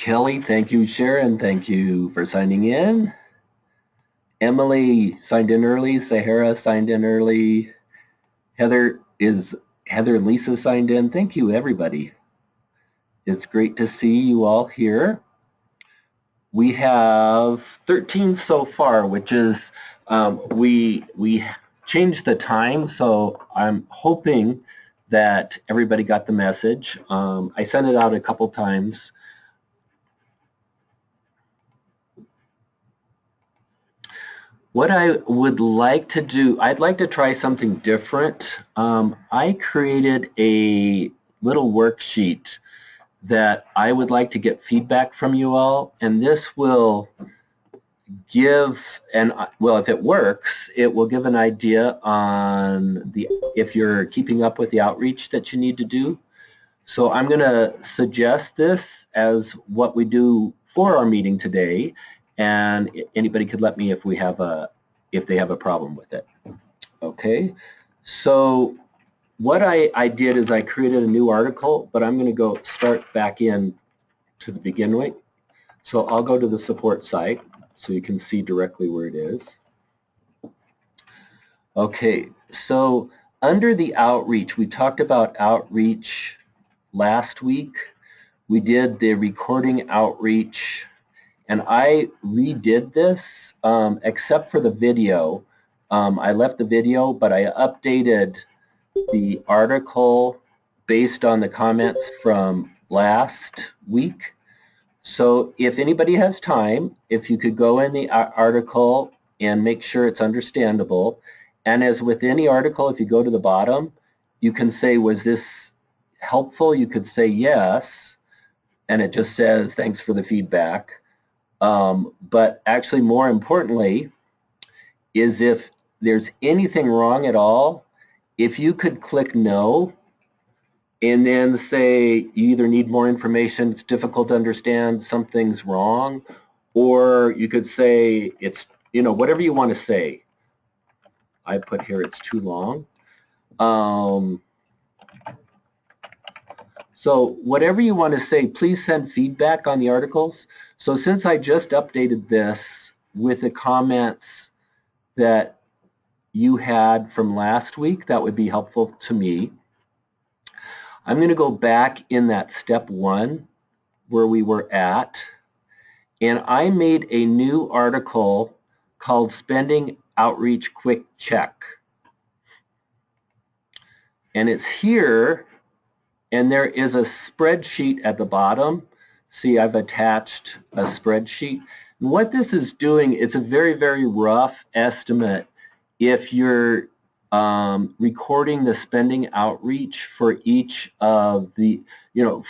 Kelly, thank you. Sharon, thank you for signing in. Emily signed in early. Sahara signed in early. Heather and Lisa signed in. Thank you, everybody. It's great to see you all here. We have 13 so far, which is we changed the time, so I'm hoping that everybody got the message. I sent it out a couple times. What I would like to do, I'd like to try something different. I created a little worksheet that I would like to get feedback from you all, and this will give well, if it works, it will give an idea on if you're keeping up with the outreach that you need to do. So I'm going to suggest this as what we do for our meeting today, and anybody could let me if they have a problem with it. Okay, so what I did is I created a new article, but I'm going to go start back in to the beginning. So I'll go to the support site so you can see directly where it is. Okay, so under the outreach, we talked about outreach last week. We did the recording outreach, and I redid this except for the video. I left the video, but I updated the article based on the comments from last week. So if anybody has time, if you could go in the article and make sure it's understandable, and as with any article, if you go to the bottom, you can say, was this helpful? You could say yes, and it just says, thanks for the feedback. But actually, more importantly, is if there's anything wrong at all, if you could click no, and then say you either need more information, it's difficult to understand, something's wrong, or you could say it's, whatever you want to say. I put here it's too long. So whatever you want to say, please send feedback on the articles. So since I just updated this with the comments that you had from last week, that would be helpful to me. I'm going to go back in that step 1 where we were at, and I made a new article called Spending Outreach Quick Check. And it's here, and there is a spreadsheet at the bottom. See, I've attached a spreadsheet. And what this is doing, it's a very, very rough estimate if you're recording the spending outreach for each of the,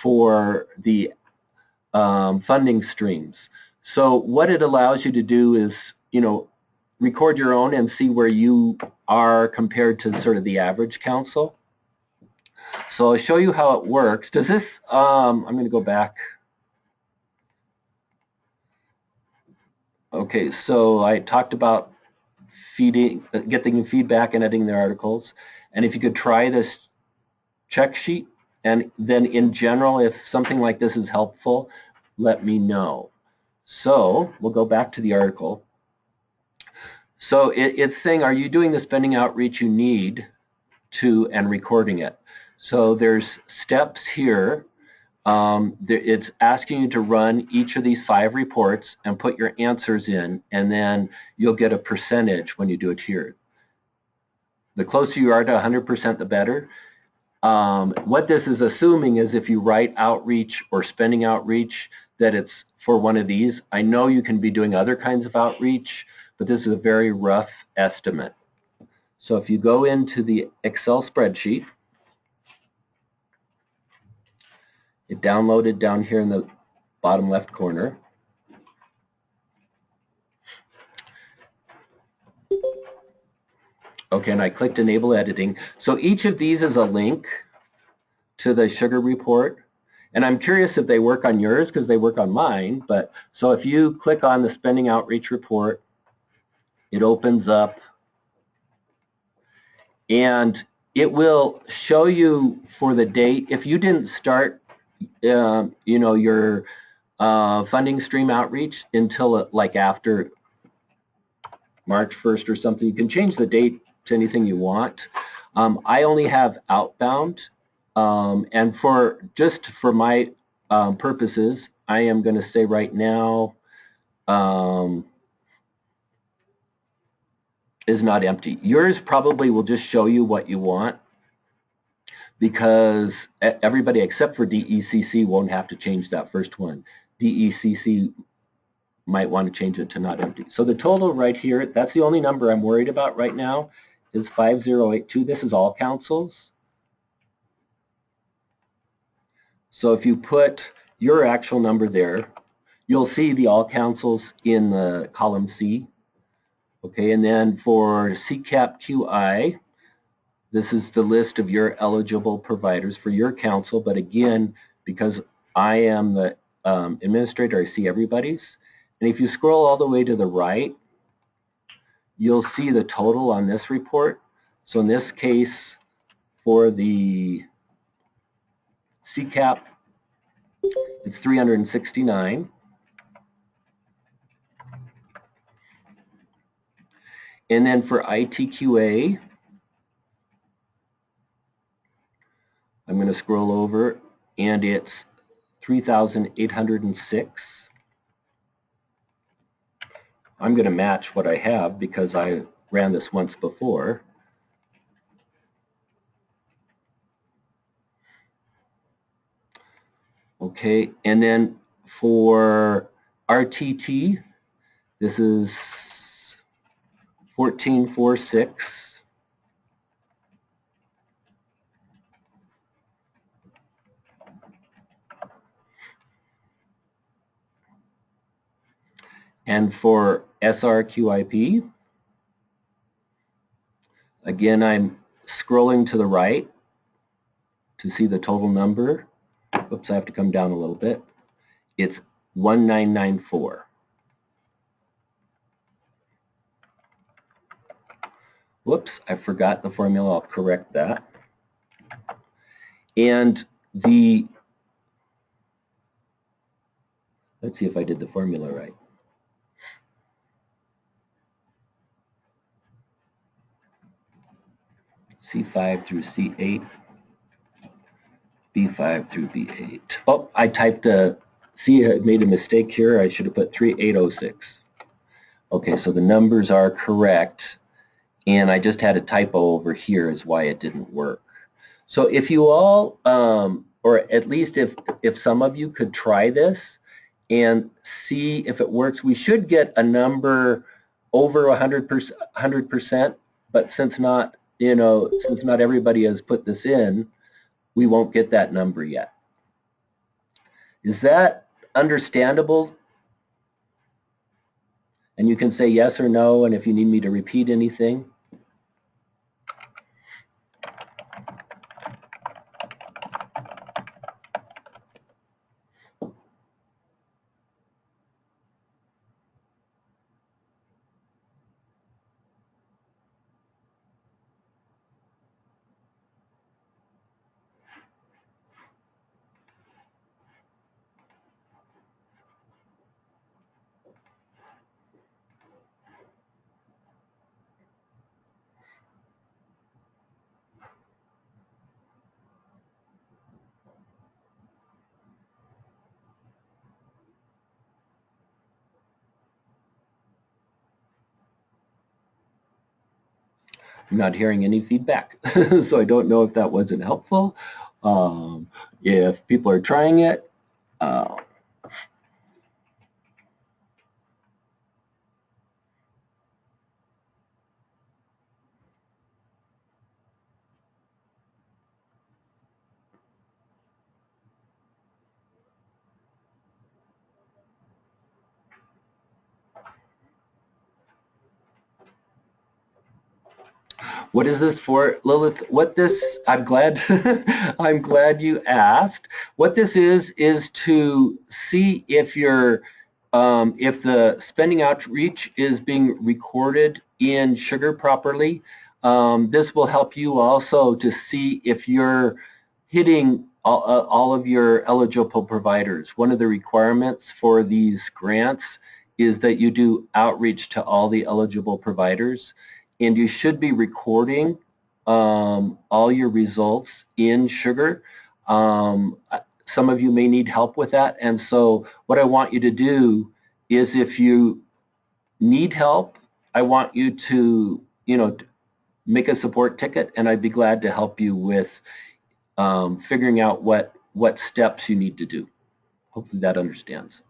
for the funding streams. So what it allows you to do is, record your own and see where you are compared to sort of the average council. So I'll show you how it works. Does this, I'm going to go back. Okay, so I talked about getting feedback and editing their articles. And if you could try this check sheet, and then in general, if something like this is helpful, let me know. So we'll go back to the article. So it's saying, are you doing the spending outreach you need to and recording it? So there's steps here. It's asking you to run each of these 5 reports and put your answers in, and then you'll get a percentage when you do it here. The closer you are to 100%, the better. What this is assuming is if you write outreach or spending outreach, that it's for one of these. I know you can be doing other kinds of outreach, but this is a very rough estimate. So if you go into the Excel spreadsheet, it downloaded down here in the bottom left corner. Okay, and I clicked Enable Editing. So each of these is a link to the sugar report. And I'm curious if they work on yours because they work on mine. But so if you click on the Spending Outreach report, it opens up and it will show you for the date. If you didn't start, your funding stream outreach until like after March 1st or something. You can change the date to anything you want. I only have outbound, and for my purposes, I am going to say right now is not empty. Yours probably will just show you what you want, because everybody except for DECC won't have to change that first one. DECC might want to change it to not empty. So the total right here, that's the only number I'm worried about right now, is 5082. This is all councils. So if you put your actual number there, you'll see the all councils in the column C. Okay, and then for CCAP QI, this is the list of your eligible providers for your council, but again, because I am the administrator, I see everybody's. And if you scroll all the way to the right, you'll see the total on this report. So in this case, for the CCAP, it's 369. And then for ITQA, I'm going to scroll over, and it's 3,806. I'm going to match what I have because I ran this once before. Okay, and then for RTT, this is 1446. And for SRQIP, again, I'm scrolling to the right to see the total number. Oops, I have to come down a little bit. It's 1994. Whoops, I forgot the formula. I'll correct that. And let's see if I did the formula right. C5 through C8, B5 through B8. Oh, I typed see, I made a mistake here. I should have put 3806. Okay, so the numbers are correct, and I just had a typo over here is why it didn't work. So if you all, or at least if some of you could try this and see if it works, we should get a number over 100%, but since not everybody has put this in, we won't get that number yet. Is that understandable? And you can say yes or no, and if you need me to repeat anything. I'm not hearing any feedback, so I don't know if that wasn't helpful. If people are trying it, what is this for, Lilith? I'm glad, I'm glad you asked. What this is to see if if the spending outreach is being recorded in Sugar properly. This will help you also to see if you're hitting all of your eligible providers. One of the requirements for these grants is that you do outreach to all the eligible providers, and you should be recording all your results in Sugar. Some of you may need help with that, and so what I want you to do is, if you need help, I want you to, make a support ticket, and I'd be glad to help you with figuring out what steps you need to do. Hopefully that understands.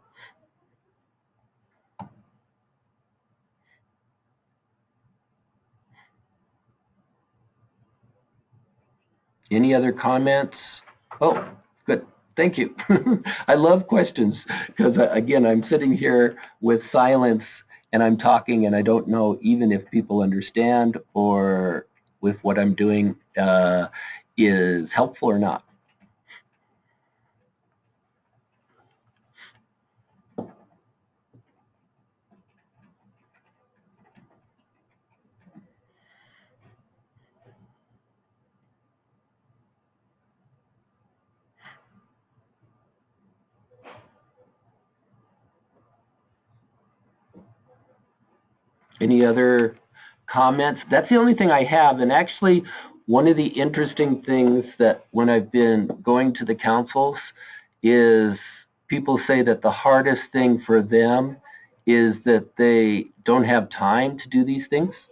Any other comments? Oh, good. Thank you. I love questions because, again, I'm sitting here with silence and I'm talking and I don't know even if people understand or if what I'm doing is helpful or not. Any other comments? That's the only thing I have. And actually, one of the interesting things that when I've been going to the councils is people say that the hardest thing for them is that they don't have time to do these things.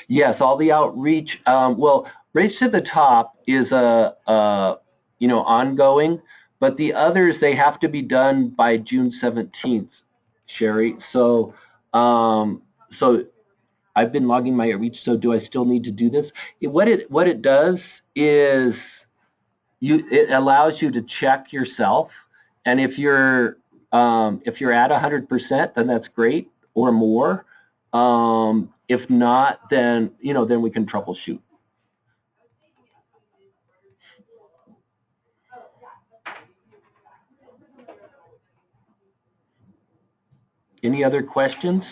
Yes, all the outreach. Well, Race to the Top is ongoing, but the others, they have to be done by June 17th, Sherry. So I've been logging my outreach. So do I still need to do this? What it does is it allows you to check yourself, and if you're at 100%, then that's great, or more. If not, then then we can troubleshoot. Any other questions?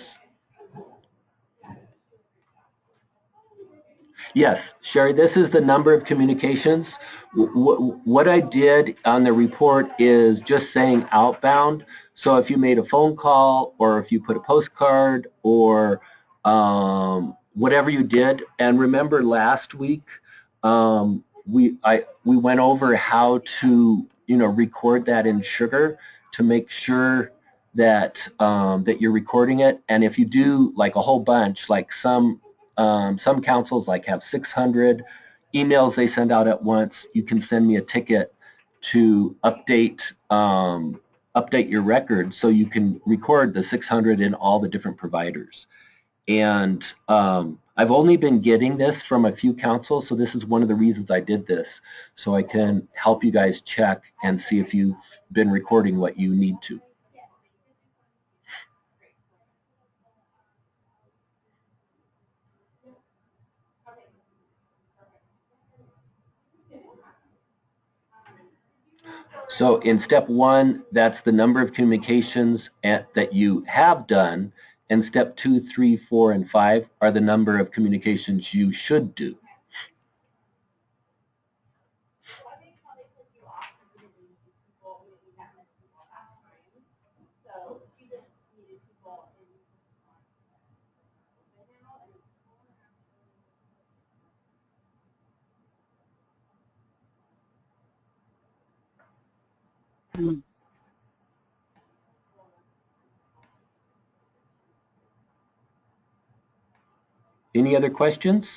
Yes, Sherry, this is the number of communications. What I did on the report is just saying outbound. So if you made a phone call or if you put a postcard or whatever you did, and remember last week we went over how to record that in Sugar to make sure that that you're recording it. And if you do like a whole bunch, like some councils like have 600 emails they send out at once, you can send me a ticket to update your record so you can record the 600 in all the different providers. And I've only been getting this from a few councils, so this is one of the reasons I did this, so I can help you guys check and see if you've been recording what you need to. So in step 1, that's the number of communications that you have done, and step 2, 3, 4, and 5 are the number of communications you should do. Any other questions?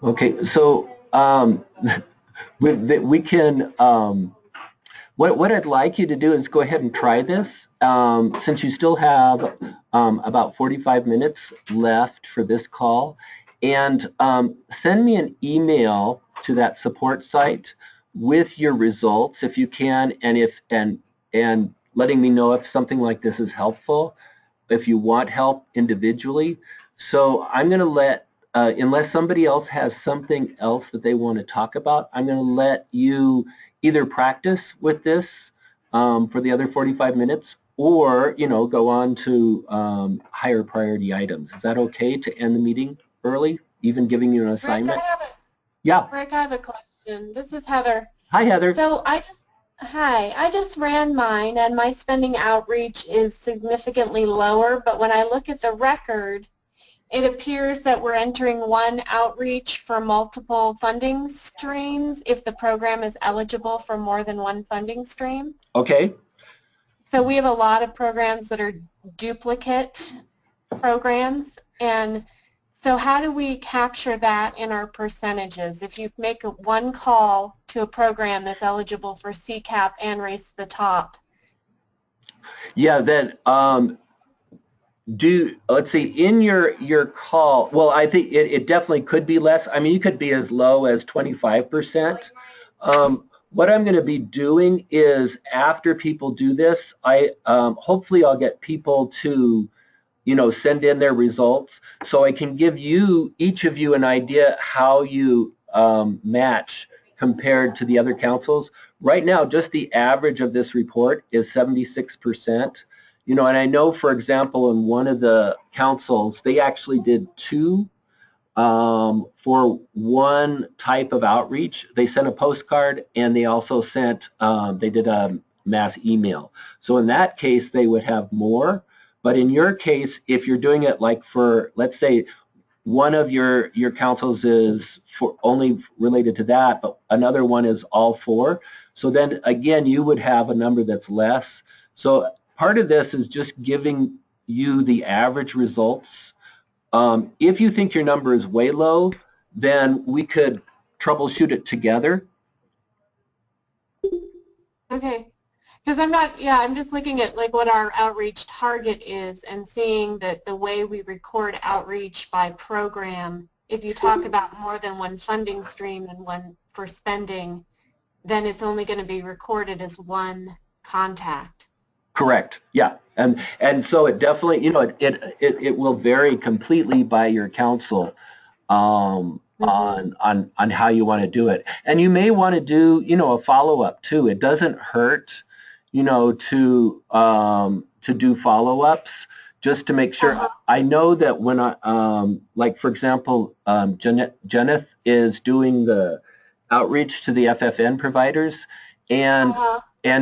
Okay, so we can, what I'd like you to do is go ahead and try this. Since you still have about 45 minutes left for this call, and send me an email to that support site with your results if you can, and letting me know if something like this is helpful, if you want help individually. So I'm going to let unless somebody else has something else that they want to talk about, I'm going to let you either practice with this for the other 45 minutes or, go on to higher priority items. Is that okay to end the meeting early, even giving you an assignment? Rick, I have a question. This is Heather. Hi, Heather. So I just ran mine, and my spending outreach is significantly lower, but when I look at the record, it appears that we're entering one outreach for multiple funding streams if the program is eligible for more than one funding stream. Okay. So we have a lot of programs that are duplicate programs, and so how do we capture that in our percentages? If you make one call to a program that's eligible for CCAP and Race to the Top. Yeah, then let's see, in your call, well, I think it definitely could be less. I mean, you could be as low as 25%. What I'm going to be doing is after people do this, hopefully I'll get people to send in their results so I can give each of you an idea how you match compared to the other councils. Right now, just the average of this report is 76%. And I know, for example, in one of the councils, they actually did two for one type of outreach. They sent a postcard and they also they did a mass email. So in that case, they would have more. But in your case, if you're doing it like for, let's say, one of your councils is only related to that, but another one is all four. So then again, you would have a number that's less. So part of this is just giving you the average results. If you think your number is way low, then we could troubleshoot it together. Okay. Because I'm just looking at like what our outreach target is and seeing that the way we record outreach by program, if you talk about more than one funding stream and one for spending, then it's only going to be recorded as one contact. Correct. Yeah. And so it definitely, it will vary completely by your council on how you want to do it. And you may want to do, a follow-up too. It doesn't hurt, to do follow-ups just to make sure. I know that when like for example, Jeneth is doing the outreach to the FFN providers, and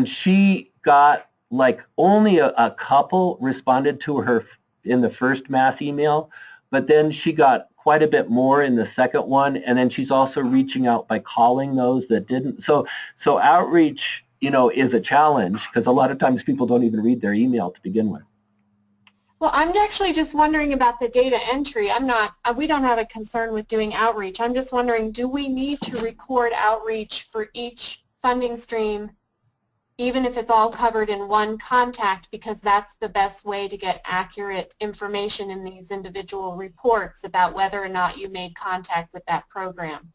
she got like only a couple responded to her in the first mass email, but then she got quite a bit more in the second one, and then she's also reaching out by calling those that didn't. So outreach, is a challenge because a lot of times people don't even read their email to begin with. Well, I'm actually just wondering about the data entry. We don't have a concern with doing outreach. I'm just wondering, do we need to record outreach for each funding stream, even if it's all covered in one contact, because that's the best way to get accurate information in these individual reports about whether or not you made contact with that program?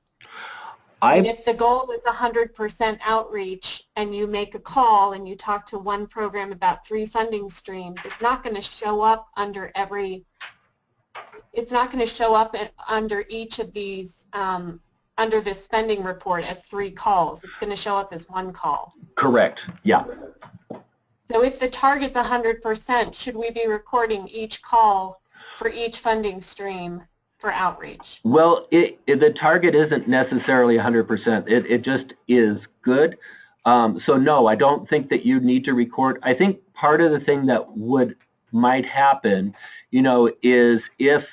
And if the goal is 100% outreach and you make a call and you talk to one program about 3 funding streams, it's not going to show up under under each of these, under this spending report as 3 calls. It's going to show up as 1 call. Correct. Yeah. So if the target's 100%, should we be recording each call for each funding stream for outreach? Well, the target isn't necessarily 100%. It just is good. So no, I don't think that you need to record. I think part of the thing that might happen, is if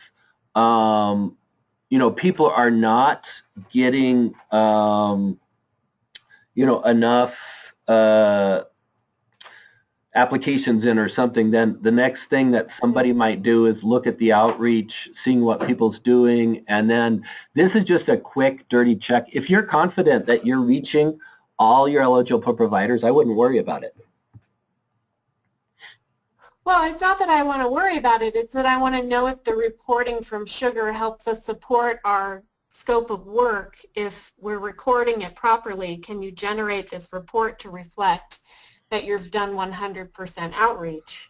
people are not getting enough applications in or something, then the next thing that somebody might do is look at the outreach, seeing what people's doing, and then this is just a quick dirty check. If you're confident that you're reaching all your eligible providers, I wouldn't worry about it. Well, it's not that I want to worry about it, it's that I want to know if the reporting from Sugar helps us support our scope of work. If we're recording it properly, can you generate this report to reflect that you've done 100% outreach?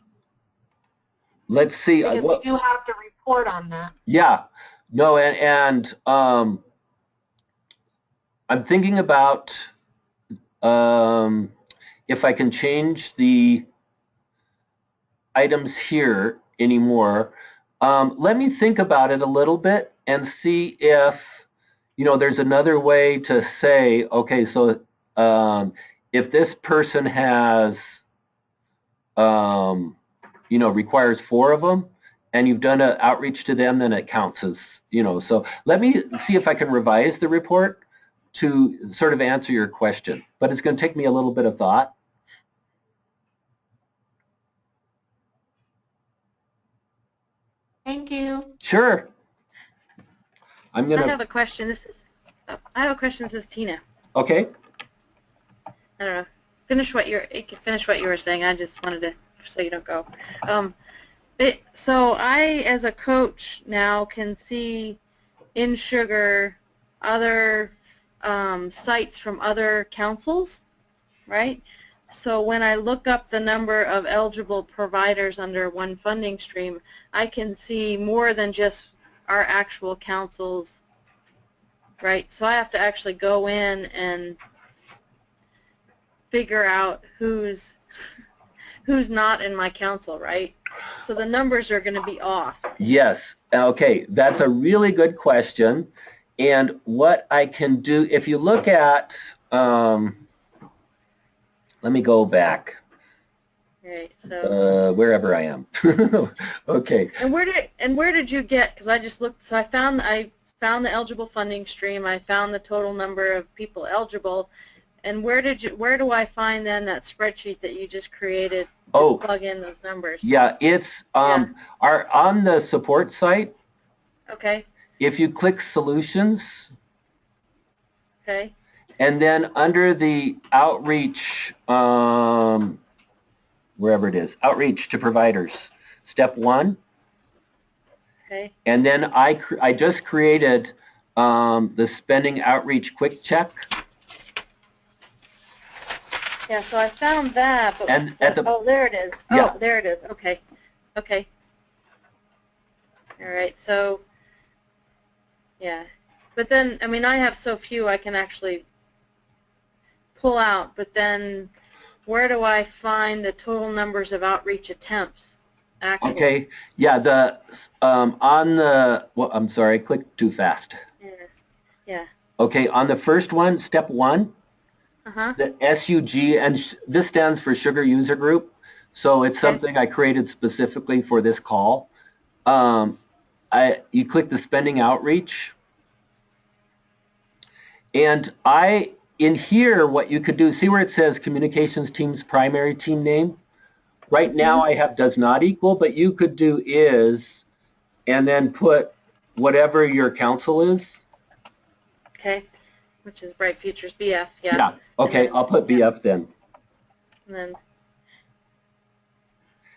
Let's see. Because we do have to report on that. Yeah. No, I'm thinking about if I can change the items here anymore. Let me think about it a little bit and see if, there's another way to say, okay, so if this person has, requires 4 of them, and you've done an outreach to them, then it counts as, so let me see if I can revise the report to sort of answer your question, but it's going to take me a little bit of thought. Thank you. Sure. I have a question. This is Tina. Okay. I don't know. Finish what you were saying. I just wanted to, so you don't go. So I, as a coach now, can see in Sugar other sites from other councils, right? So when I look up the number of eligible providers under one funding stream, I can see more than just our actual councils, right? So I have to actually go in and figure out who's not in my council, right? So the numbers are going to be off. Yes. Okay. That's a really good question. And what I can do, if you look at, let me go back. Right. So wherever I am. Okay. And where did you get? Because I just looked. So I found the eligible funding stream. I found the total number of people eligible. And where do I find then that spreadsheet that you just created to plug in those numbers? Yeah, it's on the support site. Okay. If you click solutions. Okay. And then under the outreach, wherever it is, outreach to providers, step 1. Okay. And then I just created the spending outreach quick check. Yeah, so I found that, but oh, there it is. Yeah. Oh, there it is. Okay. Okay. All right. So, yeah. But then, I mean, I have so few I can actually pull out, but then where do I find the total numbers of outreach attempts? Actually? Okay. Yeah, well, I'm sorry, I clicked too fast. Yeah. Yeah. Okay, on the first one, step 1, the SUG, and this stands for Sugar User Group, so it's something I created specifically for this call. You click the spending outreach, and in here, what you could do, see where it says communications team's primary team name? Right now I have does not equal, but you could do is, and then put whatever your council is. Okay, which is Bright Futures BF, yeah. Yeah, okay, I'll put BF then. And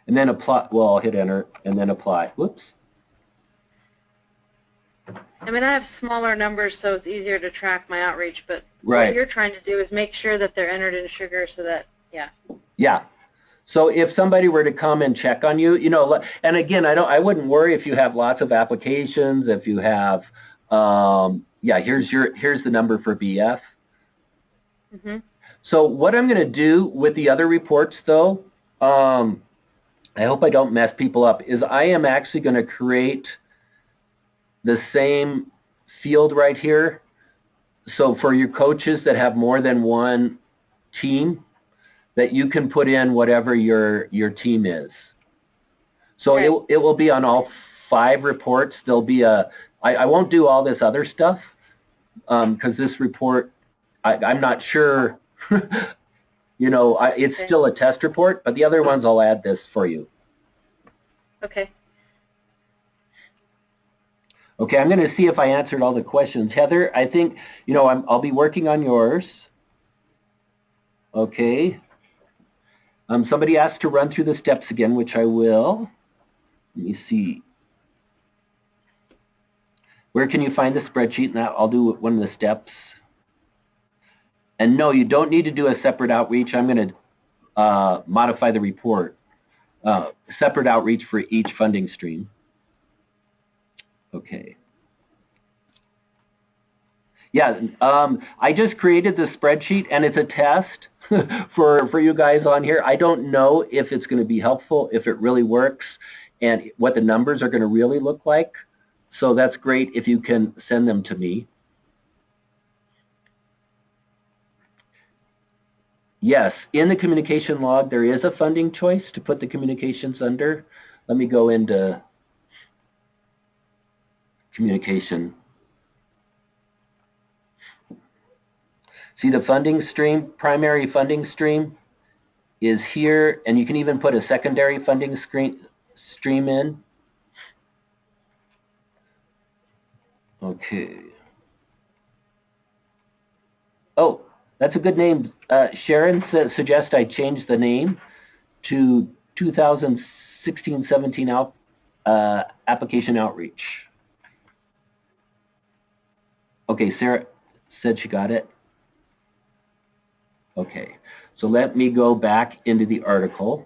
then apply, well, I'll hit enter, and then apply. Whoops. I mean, I have smaller numbers, so it's easier to track my outreach, but right. What you're trying to do is make sure that they're entered in Sugar so that, yeah. Yeah. So if somebody were to come and check on you, and again, I wouldn't worry if you have lots of applications, if you have, here's the number for BF. So what I'm going to do with the other reports, though, I hope I don't mess people up, is I am actually going to create the same field right here. So for your coaches that have more than one team, that you can put in whatever your team is. So it will be on all 5 reports. There'll be I won't do all this other stuff because this report, I'm not sure, it's still a test report, but the other ones I'll add this for you. Okay. Okay, I'm going to see if I answered all the questions. Heather, I think, I'll be working on yours. Okay. Somebody asked to run through the steps again, which I will. Let me see. Where can you find the spreadsheet? And I'll do one of the steps. And no, you don't need to do a separate outreach. I'm going to modify the report. Separate outreach for each funding stream. Okay. Yeah, I just created the spreadsheet and it's a test for you guys on here. I don't know if it's going to be helpful, if it really works, and what the numbers are going to really look like. So that's great if you can send them to me. Yes, in the communication log, there is a funding choice to put the communications under. Let me go into communication. See the funding stream, primary funding stream is here, and you can even put a secondary funding stream in. Okay. Oh, that's a good name. Sharon suggests I change the name to 2016-17 application outreach. Okay, Sarah said she got it. Okay, so let me go back into the article.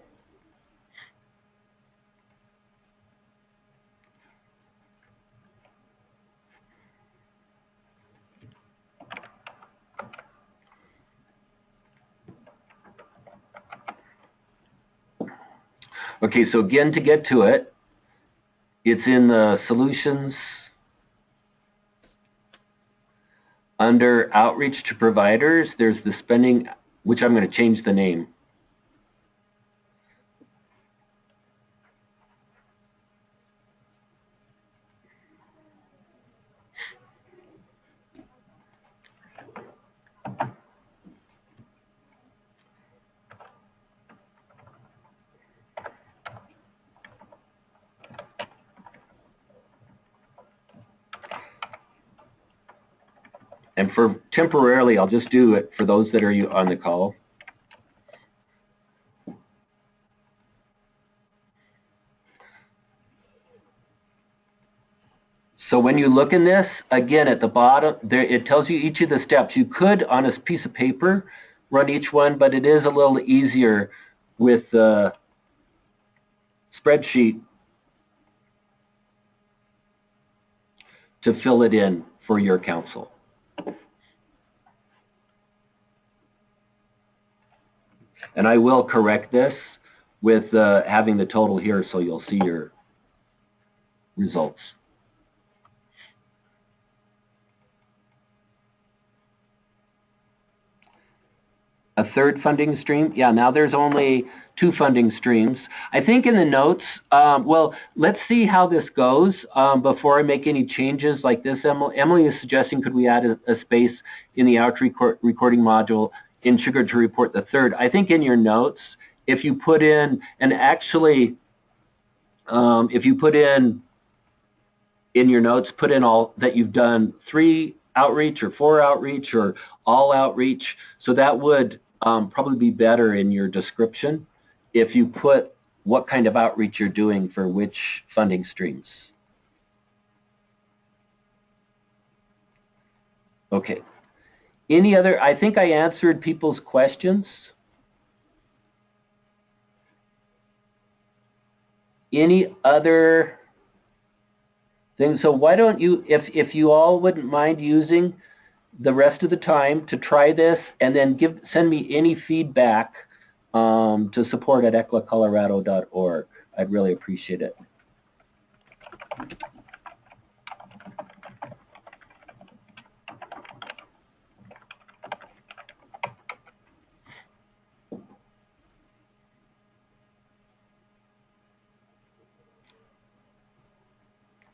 Okay, so again, to get to it, it's in the solutions under outreach to providers. There's the spending, which I'm going to change the name. And for temporarily, I'll just do it for those that are on the call. So when you look in this, again, at the bottom, there it tells you each of the steps. You could, on a piece of paper, run each one, but it is a little easier with the spreadsheet to fill it in for your council. And I will correct this with having the total here so you'll see your results. A third funding stream? Yeah, now there's only 2 funding streams. I think in the notes, well, let's see how this goes before I make any changes like this. Emily is suggesting could we add a space in the outreach recording module in Sugar to report the third. I think in your notes, if you put in, and actually, if you put in your notes, put in all that you've done 3 outreach or 4 outreach or all outreach, so that would probably be better in your description if you put what kind of outreach you're doing for which funding streams. Okay. Any other, I think I answered people's questions. Any other things? So why don't you, if you all wouldn't mind using the rest of the time to try this and then send me any feedback to support@eclacolorado.org. I'd really appreciate it.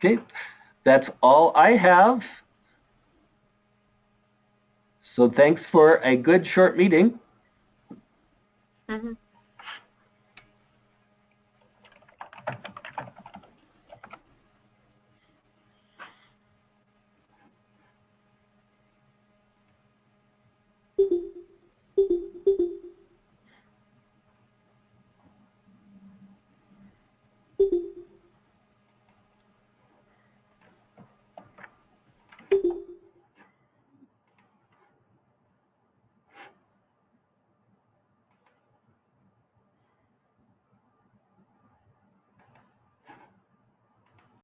Okay, that's all I have. So thanks for a good short meeting. Mm-hmm.